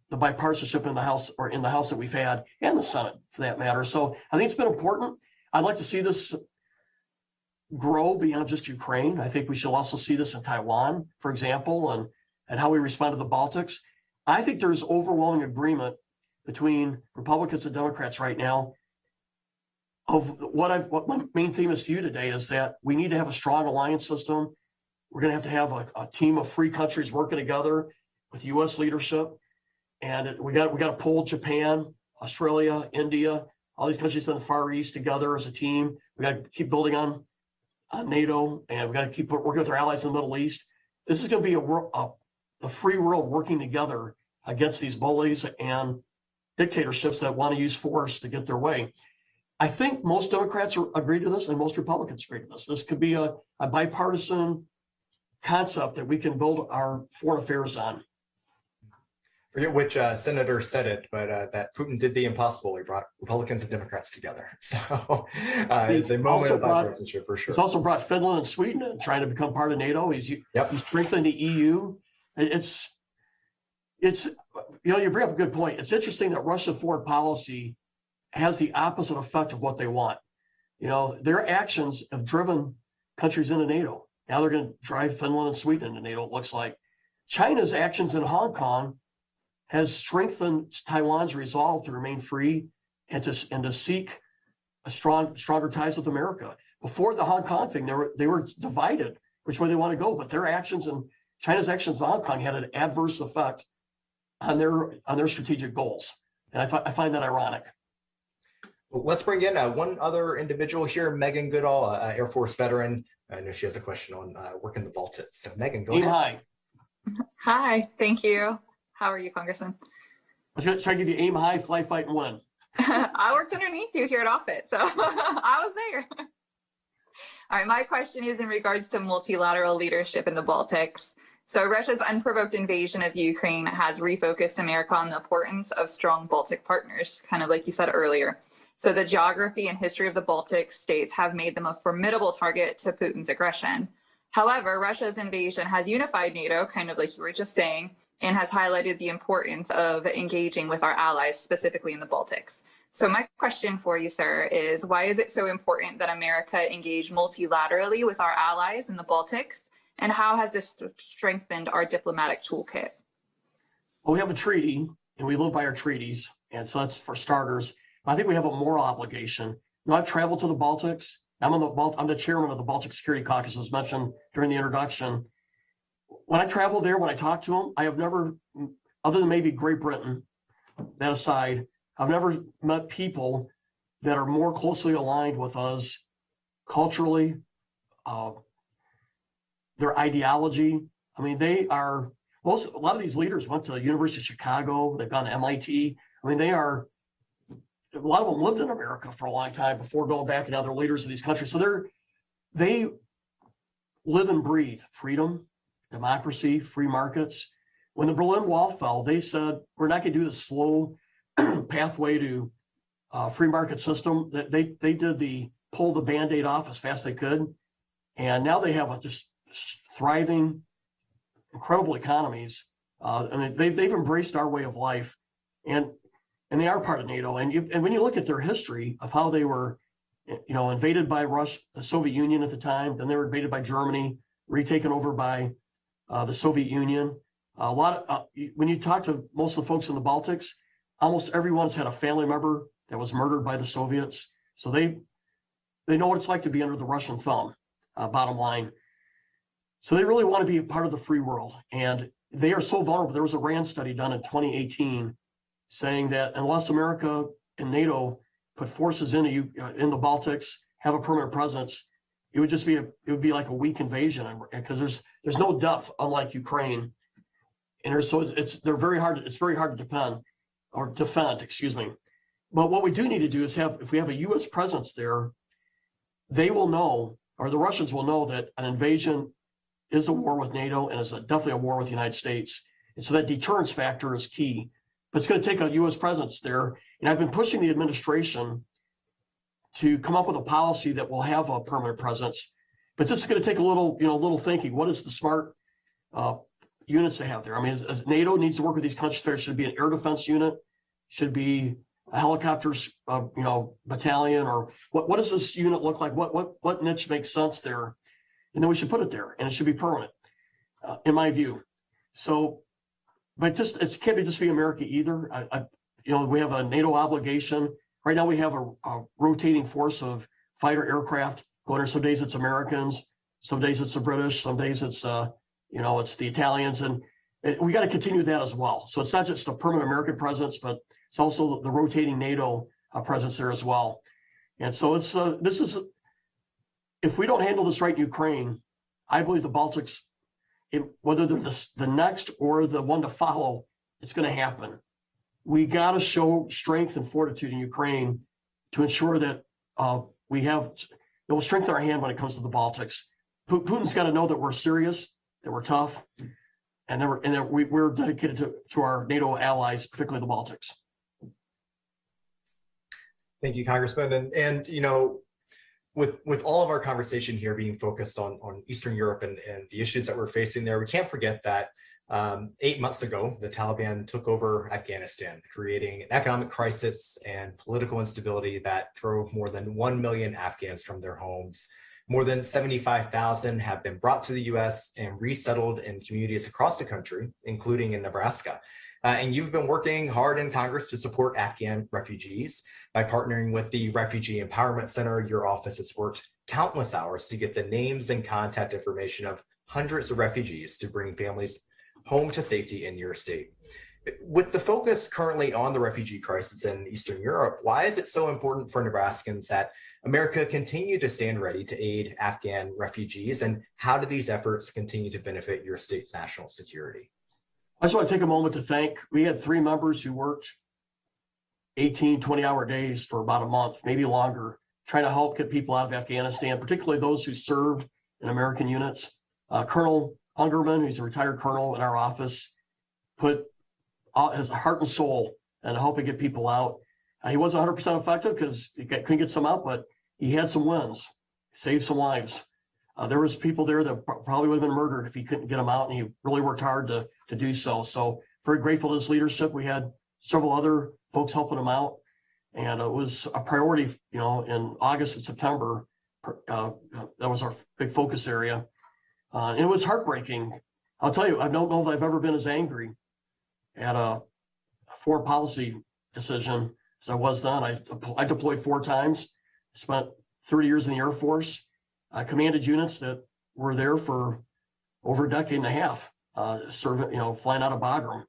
[SPEAKER 4] the bipartisanship in the House, or in the House that we've had, and the Senate for that matter. So I think it's been important. I'd like to see this grow beyond just Ukraine. I think we should also see this in Taiwan, for example, and how we respond to the Baltics. I think there's overwhelming agreement between Republicans and Democrats right now of what my main theme is to you today is that we need to have a strong alliance system. We're going to have a team of free countries working together with U.S. leadership. And we got to pull Japan, Australia, India, all these countries in the Far East together as a team. We got to keep building on NATO, and we got to keep working with our allies in the Middle East. This is going to be the free world working together against these bullies and dictatorships that want to use force to get their way. I think most Democrats agree to this, and most Republicans agree to this. This could be a bipartisan concept that we can build our foreign affairs on.
[SPEAKER 2] I forget which senator said it, but that Putin did the impossible. He brought Republicans and Democrats together. So it's a moment of bipartisanship for sure.
[SPEAKER 4] He's also brought Finland and Sweden in, trying to become part of NATO. He's strengthened the EU. It's you bring up a good point. It's interesting that Russian foreign policy has the opposite effect of what they want. Their actions have driven countries into NATO. Now they're going to drive Finland and Sweden into NATO, it looks like. China's actions in Hong Kong has strengthened Taiwan's resolve to remain free and to seek stronger ties with America. Before the Hong Kong thing, they were divided which way they want to go, but their actions and China's actions in Hong Kong had an adverse effect on their strategic goals. And I find that ironic.
[SPEAKER 2] Well, let's bring in one other individual here, Megan Goodall, Air Force veteran. I know she has a question on work in the Baltics. So Megan, go ahead.
[SPEAKER 4] Hi.
[SPEAKER 7] Hi, thank you. How are you, Congressman?
[SPEAKER 4] I was going to try to give you aim high, fly, fight, and win.
[SPEAKER 7] I worked underneath you here at Offutt, so I was there. All right, my question is in regards to multilateral leadership in the Baltics. So Russia's unprovoked invasion of Ukraine has refocused America on the importance of strong Baltic partners, kind of like you said earlier. So the geography and history of the Baltic states have made them a formidable target to Putin's aggression. However, Russia's invasion has unified NATO, kind of like you were just saying, and has highlighted the importance of engaging with our allies, specifically in the Baltics. So my question for you, sir, is why is it so important that America engage multilaterally with our allies in the Baltics? And how has this strengthened our diplomatic toolkit?
[SPEAKER 4] Well, we have a treaty, and we live by our treaties. And so that's for starters. I think we have a moral obligation. I've traveled to the Baltics. I'm the chairman of the Baltic Security Caucus, as mentioned during the introduction. When I travel there, when I talk to them, I have never, other than maybe Great Britain, that aside, I've never met people that are more closely aligned with us culturally, their ideology. I mean, a lot of these leaders went to the University of Chicago, they've gone to MIT. I mean, a lot of them lived in America for a long time before going back, and now they're leaders of these countries. So they live and breathe freedom, democracy, free markets. When the Berlin Wall fell, they said, we're not going to do the slow pathway to free market system. They did pull the Band-Aid off as fast as they could. And now they have just thriving, incredible economies. They've embraced our way of life, and they are part of NATO. And when you look at their history of how they were, invaded by Russia, the Soviet Union at the time, then they were invaded by Germany, retaken over by the Soviet Union. When you talk to most of the folks in the Baltics, almost everyone's had a family member that was murdered by the Soviets. So they know what it's like to be under the Russian thumb, bottom line. So they really want to be a part of the free world. And they are so vulnerable. There was a RAND study done in 2018 saying that unless America and NATO put forces in the Baltics, have a permanent presence, it would be like a weak invasion, because there's no depth, unlike Ukraine. And it's very hard to defend, excuse me. But what we do need to do is if we have a U.S. presence there, they will know, or the Russians will know, that an invasion is a war with NATO and is definitely a war with the United States. And so that deterrence factor is key. But it's going to take a U.S. presence there. And I've been pushing the administration to come up with a policy that will have a permanent presence. But this is going to take a little thinking. What is the smart units to have there? I mean, NATO needs to work with these countries. There should be an air defense unit, should be a helicopters, battalion, or what does this unit look like? What niche makes sense there? And then we should put it there, and it should be permanent, in my view. So, but it can't be just be America either. We have a NATO obligation. Right now we have a rotating force of fighter aircraft going there. Some days it's Americans, some days it's the British, some days it's it's the Italians, and we got to continue that as well. So it's not just a permanent American presence, but it's also the rotating NATO presence there as well. And so if we don't handle this right in Ukraine, I believe the Baltics, whether they're the next or the one to follow, it's going to happen. We got to show strength and fortitude in Ukraine to ensure that it will strengthen our hand when it comes to the Baltics. Putin's got to know that we're serious, that we're tough, and that we're dedicated to our NATO allies, particularly the Baltics.
[SPEAKER 2] Thank you, Congressman. And with all of our conversation here being focused on Eastern Europe and the issues that we're facing there, we can't forget that 8 months ago, the Taliban took over Afghanistan, creating an economic crisis and political instability that drove more than 1 million Afghans from their homes. More than 75,000 have been brought to the U.S. and resettled in communities across the country, including in Nebraska. And you've been working hard in Congress to support Afghan refugees. By partnering with the Refugee Empowerment Center, your office has worked countless hours to get the names and contact information of hundreds of refugees to bring families home to safety in your state. With the focus currently on the refugee crisis in Eastern Europe, why is it so important for Nebraskans that America continue to stand ready to aid Afghan refugees, and how do these efforts continue to benefit your state's national security?
[SPEAKER 4] I just want to take a moment to thank, we had 3 members who worked 18, 20-hour days for about a month, maybe longer, trying to help get people out of Afghanistan, particularly those who served in American units. Colonel Ungerman, who's a retired colonel in our office, put his heart and soul into helping get people out. He wasn't 100% effective because he couldn't get some out, but he had some wins, saved some lives. There was people there that probably would have been murdered if he couldn't get them out, and he really worked hard to do so. So very grateful to his leadership. We had several other folks helping him out, and it was a priority, in August and September. That was our big focus area. And it was heartbreaking. I'll tell you, I don't know if I've ever been as angry at a foreign policy decision as I was then. I deployed 4 times, spent 30 years in the Air Force. I commanded units that were there for over a decade and a half, serving, flying out of Bagram.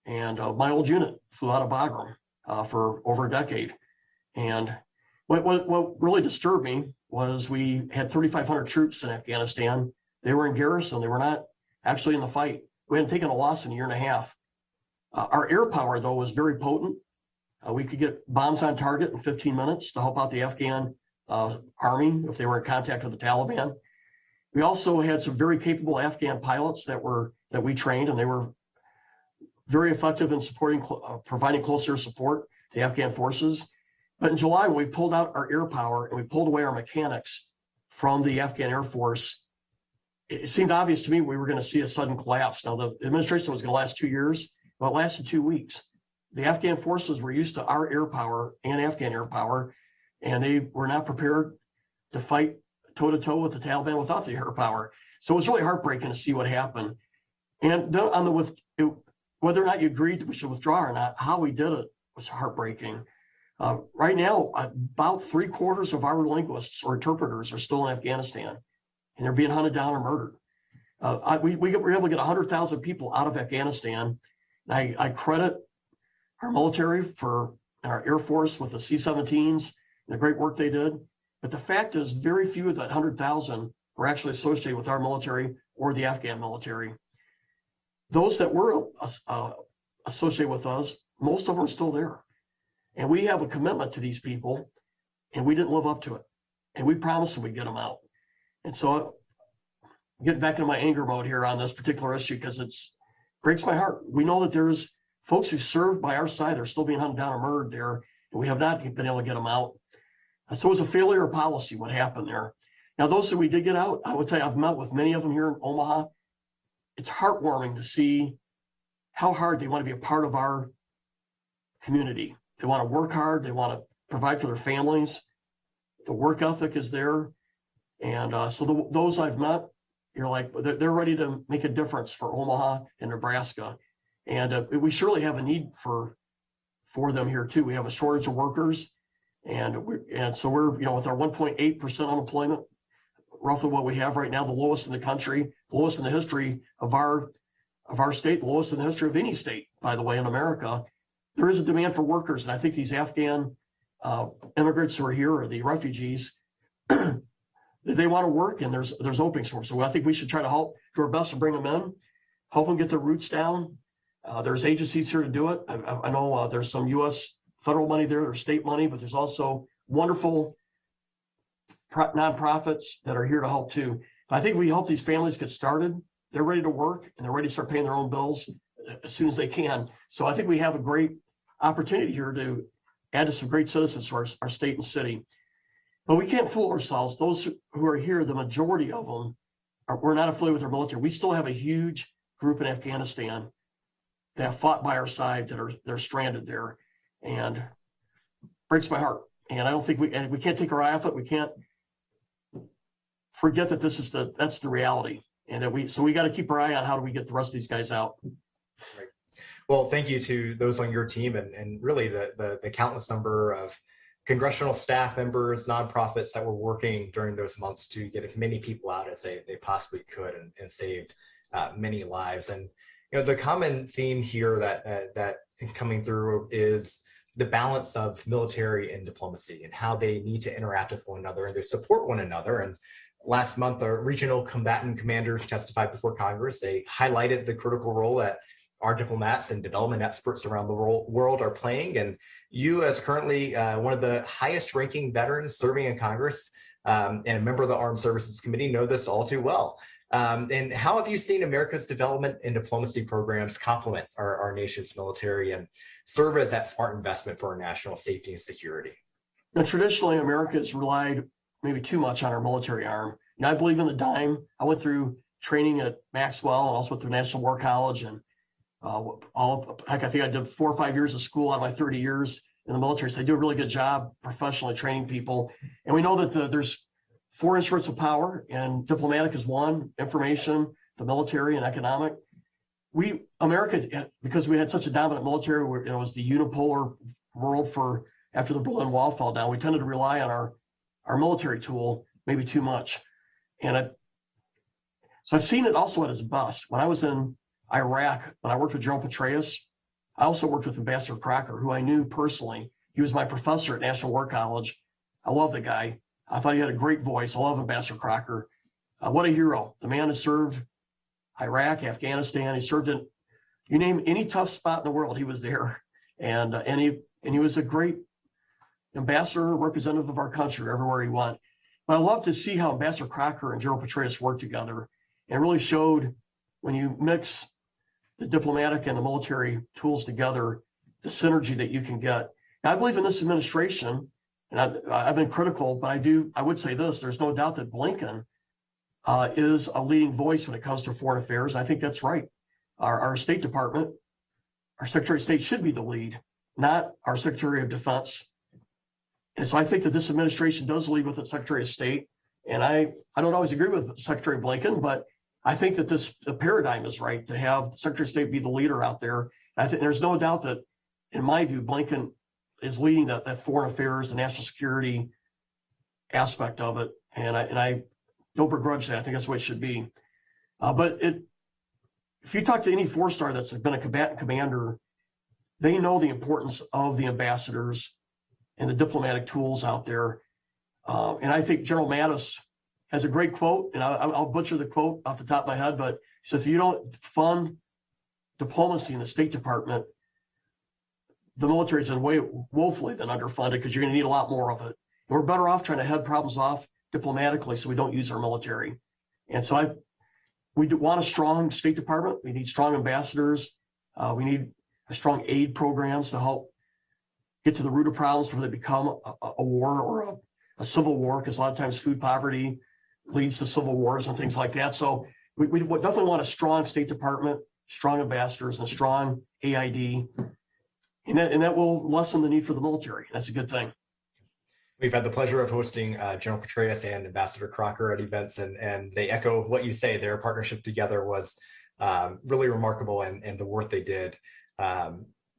[SPEAKER 4] And my old unit flew out of Bagram for over a decade. And what really disturbed me was we had 3,500 troops in Afghanistan. They were in garrison. They were not actually in the fight. We hadn't taken a loss in a year and a half. Our air power, though, was very potent. We could get bombs on target in 15 minutes to help out the Afghan army if they were in contact with the Taliban. We also had some very capable Afghan pilots that we trained, and they were very effective in providing close air support to the Afghan forces. But in July, when we pulled out our air power and we pulled away our mechanics from the Afghan Air Force, it seemed obvious to me we were going to see a sudden collapse. Now, the administration was going to last 2 years, but it lasted 2 weeks. The Afghan forces were used to our air power and Afghan air power, and they were not prepared to fight toe-to-toe with the Taliban without the air power. So it was really heartbreaking to see what happened. And then whether or not you agreed that we should withdraw or not, how we did it was heartbreaking. Right now, about 3/4 of our linguists or interpreters are still in Afghanistan, and they're being hunted down or murdered. We were able to get 100,000 people out of Afghanistan. And I credit our military and our Air Force with the C-17s and the great work they did. But the fact is, very few of that 100,000 were actually associated with our military or the Afghan military. Those that were associated with us, most of them are still there. And we have a commitment to these people, and we didn't live up to it. And we promised them we'd get them out. And so I'm getting back into my anger mode here on this particular issue because it breaks my heart. We know that there's folks who served by our side are still being hunted down or murdered there, and we have not been able to get them out. So it was a failure of policy what happened there. Now, those that we did get out, I would tell you, I've met with many of them here in Omaha. It's heartwarming to see how hard they want to be a part of our community. They want to work hard. They want to provide for their families. The work ethic is there. And so those I've met, you're like, they're ready to make a difference for Omaha and Nebraska. And we surely have a need for them here too. We have a shortage of workers. And so we're, with our 1.8% unemployment, roughly what we have right now, the lowest in the country, the lowest in the history of our state, the lowest in the history of any state, by the way, in America. There is a demand for workers. And I think these Afghan immigrants who are here, or the refugees, they want to work, and there's openings for them. So I think we should try to do our best to bring them in, help them get their roots down. There's agencies here to do it. I know there's some U.S. federal money there's state money, but there's also wonderful nonprofits that are here to help too. But I think we help these families get started. They're ready to work, and they're ready to start paying their own bills as soon as they can. So I think we have a great opportunity here to add to some great citizens to our state and city. But we can't fool ourselves. Those who are here, the majority of them, we're not affiliated with our military. We still have a huge group in Afghanistan that have fought by our side they're stranded there, and breaks my heart. And I don't think we can't take our eye off it. We can't forget that that's the reality, and that we got to keep our eye on how do we get the rest of these guys out.
[SPEAKER 2] Right. Well, thank you to those on your team, and really the countless number of congressional staff members, nonprofits that were working during those months to get as many people out as they possibly could, and saved many lives. And the common theme here that coming through is the balance of military and diplomacy, and how they need to interact with one another and they support one another. And last month, our regional combatant commanders testified before Congress. They highlighted the critical role that our diplomats and development experts around the world are playing. And you, as currently one of the highest ranking veterans serving in Congress and a member of the Armed Services Committee, know this all too well. And how have you seen America's development and diplomacy programs complement our nation's military and serve as that smart investment for our national safety and security?
[SPEAKER 4] Now, traditionally, America has relied maybe too much on our military arm. I believe in the dime. I went through training at Maxwell and also at the National War College, and I think I did 4 or 5 years of school out of my 30 years in the military. So they do a really good job professionally training people. And we know that there's 4 instruments of power, and diplomatic is one: information, the military, and economic. America, because we had such a dominant military, it was the unipolar world after the Berlin Wall fell down, we tended to rely on our military tool maybe too much. So I've seen it also at its best. When I was in Iraq, when I worked with General Petraeus, I also worked with Ambassador Crocker, who I knew personally. He was my professor at National War College. I love the guy. I thought he had a great voice. I love Ambassador Crocker. What a hero. The man has served Iraq, Afghanistan. He served in, you name any tough spot in the world, he was there. And he was a great ambassador, representative of our country everywhere he went. But I love to see how Ambassador Crocker and General Petraeus worked together. And it really showed, when you mix the diplomatic and the military tools together, the synergy that you can get. Now, I believe in this administration, and I've been critical, but I would say this: there's no doubt that Blinken is a leading voice when it comes to foreign affairs. I think that's right. Our State Department, our Secretary of State should be the lead, not our Secretary of Defense. And so I think that this administration does lead with its Secretary of State. And I don't always agree with Secretary Blinken, but I think that the paradigm is right to have the Secretary of State be the leader out there. I think there's no doubt that, in my view, Blinken is leading that foreign affairs, the national security aspect of it. And I don't begrudge that. I think that's the way it should be. But if you talk to any 4-star that's been a combatant commander, they know the importance of the ambassadors and the diplomatic tools out there. And I think General Mattis has a great quote, and I'll butcher the quote off the top of my head, but he said, if you don't fund diplomacy in the State Department, the military is in way woefully than underfunded, because you're going to need a lot more of it. And we're better off trying to head problems off diplomatically so we don't use our military. And so we want a strong State Department. We need strong ambassadors. We need strong aid programs to help get to the root of problems before they become a war or a civil war, because a lot of times food poverty leads to civil wars and things like that. So we definitely want a strong State Department, strong ambassadors, and strong AID. And that will lessen the need for the military. That's a good thing.
[SPEAKER 2] We've had the pleasure of hosting General Petraeus and Ambassador Crocker at events, and they echo what you say. Their partnership together was really remarkable, and the work they did,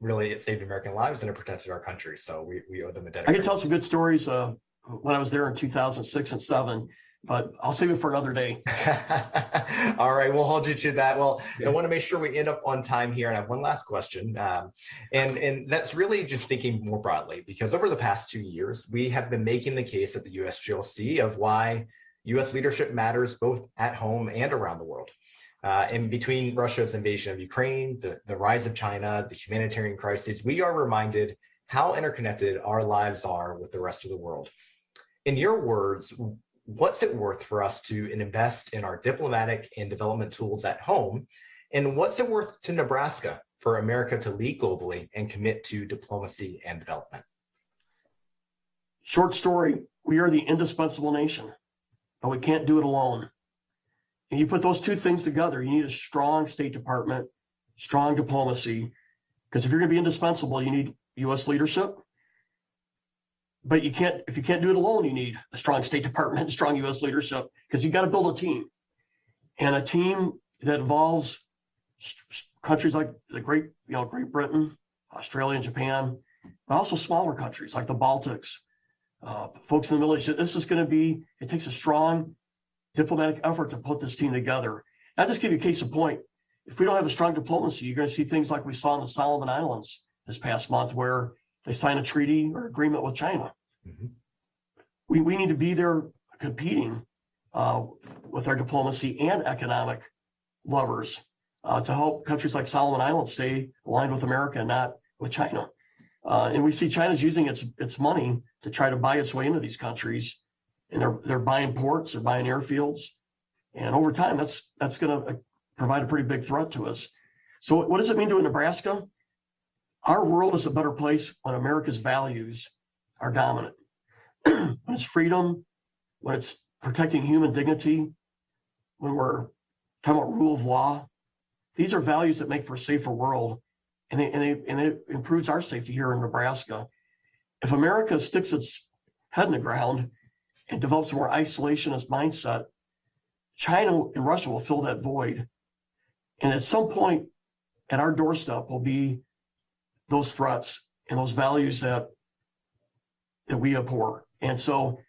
[SPEAKER 2] really, it saved American lives and it protected our country. So we owe them a debt.
[SPEAKER 4] I can tell some good stories when I was there in 2006 and 2007, but I'll save it for another day.
[SPEAKER 2] All right, we'll hold you to that. Well, I want to make sure we end up on time here, and I have one last question, and that's really just thinking more broadly, because over the past 2 years, we have been making the case at the USGLC of why U.S. leadership matters both at home and around the world. And between Russia's invasion of Ukraine, the rise of China, the humanitarian crises, we are reminded how interconnected our lives are with the rest of the world. In your words, what's it worth for us to invest in our diplomatic and development tools at home? And what's it worth to Nebraska for America to lead globally and commit to diplomacy and development?
[SPEAKER 4] Short story, we are the indispensable nation, but we can't do it alone. And you put those two things together, you need a strong State Department, strong diplomacy, because if you're going to be indispensable, you need U.S. leadership. But if you can't do it alone, you need a strong State Department, strong U.S. leadership, because you got to build a team. And a team that involves countries like Great Britain, Australia, and Japan, but also smaller countries like the Baltics, folks in the Middle East. It takes a strong diplomatic effort to put this team together. I'll just give you a case in point. If we don't have a strong diplomacy, you're going to see things like we saw in the Solomon Islands this past month, where they signed a treaty or agreement with China. Mm-hmm. We need to be there competing with our diplomacy and economic levers to help countries like Solomon Islands stay aligned with America and not with China. And we see China's using its money to try to buy its way into these countries. And they're buying ports, they're buying airfields. And over time, that's going to provide a pretty big threat to us. So what does it mean to Nebraska? Our world is a better place when America's values are dominant. When it's freedom, when it's protecting human dignity, when we're talking about rule of law, these are values that make for a safer world, and it improves our safety here in Nebraska. If America sticks its head in the ground and develops a more isolationist mindset, China and Russia will fill that void. And at some point at our doorstep will be those threats and those values that we abhor. And so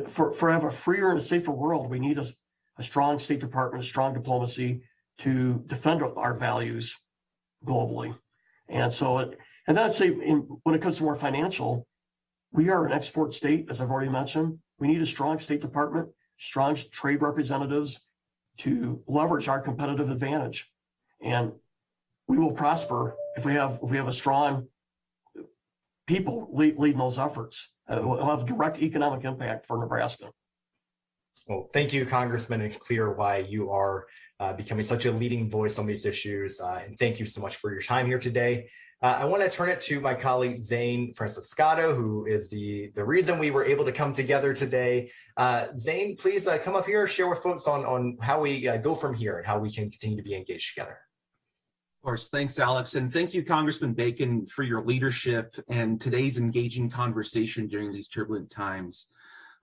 [SPEAKER 4] for have a freer and a safer world, we need a strong State Department, a strong diplomacy to defend our values globally. And then I'd say when it comes to more financial, we are an export state, as I've already mentioned. We need a strong State Department, strong trade representatives to leverage our competitive advantage. And we will prosper if we have a strong people leading those efforts. We'll have direct economic impact for Nebraska.
[SPEAKER 2] Well, thank you, Congressman. It's clear why you are becoming such a leading voice on these issues. And thank you so much for your time here today. I want to turn it to my colleague, Zane Franciscato, who is the reason we were able to come together today. Zane, please come up here, share with folks on how we go from here and how we can continue to be engaged together.
[SPEAKER 8] Of course. Thanks, Alex. And thank you, Congressman Bacon, for your leadership and today's engaging conversation during these turbulent times.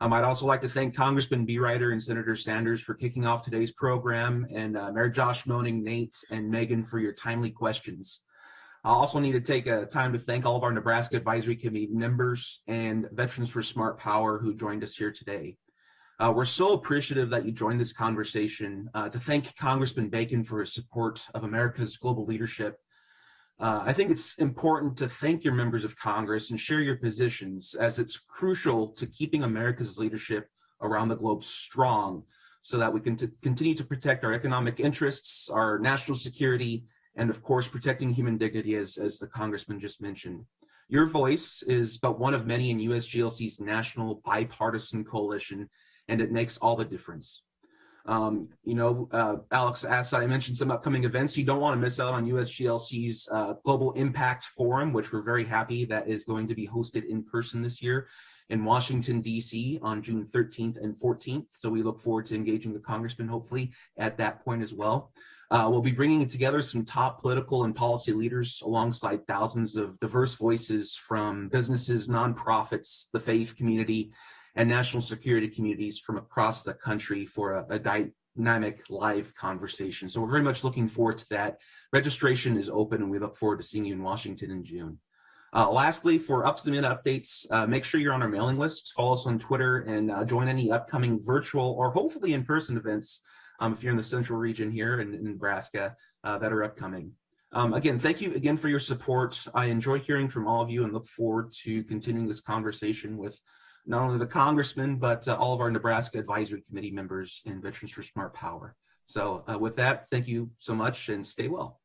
[SPEAKER 8] I'd also like to thank Congressman Beerider and Senator Sanders for kicking off today's program, and Mayor Josh Moaning, Nate, and Megan for your timely questions. I also need to take time to thank all of our Nebraska Advisory Committee members and Veterans for Smart Power who joined us here today. We're so appreciative that you joined this conversation, to thank Congressman Bacon for his support of America's global leadership. I think it's important to thank your members of Congress and share your positions, as it's crucial to keeping America's leadership around the globe strong so that we can continue to protect our economic interests, our national security, and of course, protecting human dignity, as the Congressman just mentioned. Your voice is but one of many in USGLC's national bipartisan coalition, and it makes all the difference. Alex, as I mentioned some upcoming events, you don't want to miss out on USGLC's Global Impact Forum, which we're very happy that is going to be hosted in person this year. in Washington, D.C. on June 13th and 14th. So we look forward to engaging the congressman, hopefully, at that point as well. We'll be bringing together some top political and policy leaders alongside thousands of diverse voices from businesses, nonprofits, the faith community, and national security communities from across the country for a dynamic live conversation. So we're very much looking forward to that. Registration is open, and we look forward to seeing you in Washington in June. Lastly, for up-to-the-minute updates, make sure you're on our mailing list, follow us on Twitter, and join any upcoming virtual or hopefully in-person events if you're in the central region here in Nebraska that are upcoming. Again, thank you again for your support. I enjoy hearing from all of you and look forward to continuing this conversation with not only the congressman, but all of our Nebraska Advisory Committee members in Veterans for Smart Power. So with that, thank you so much and stay well.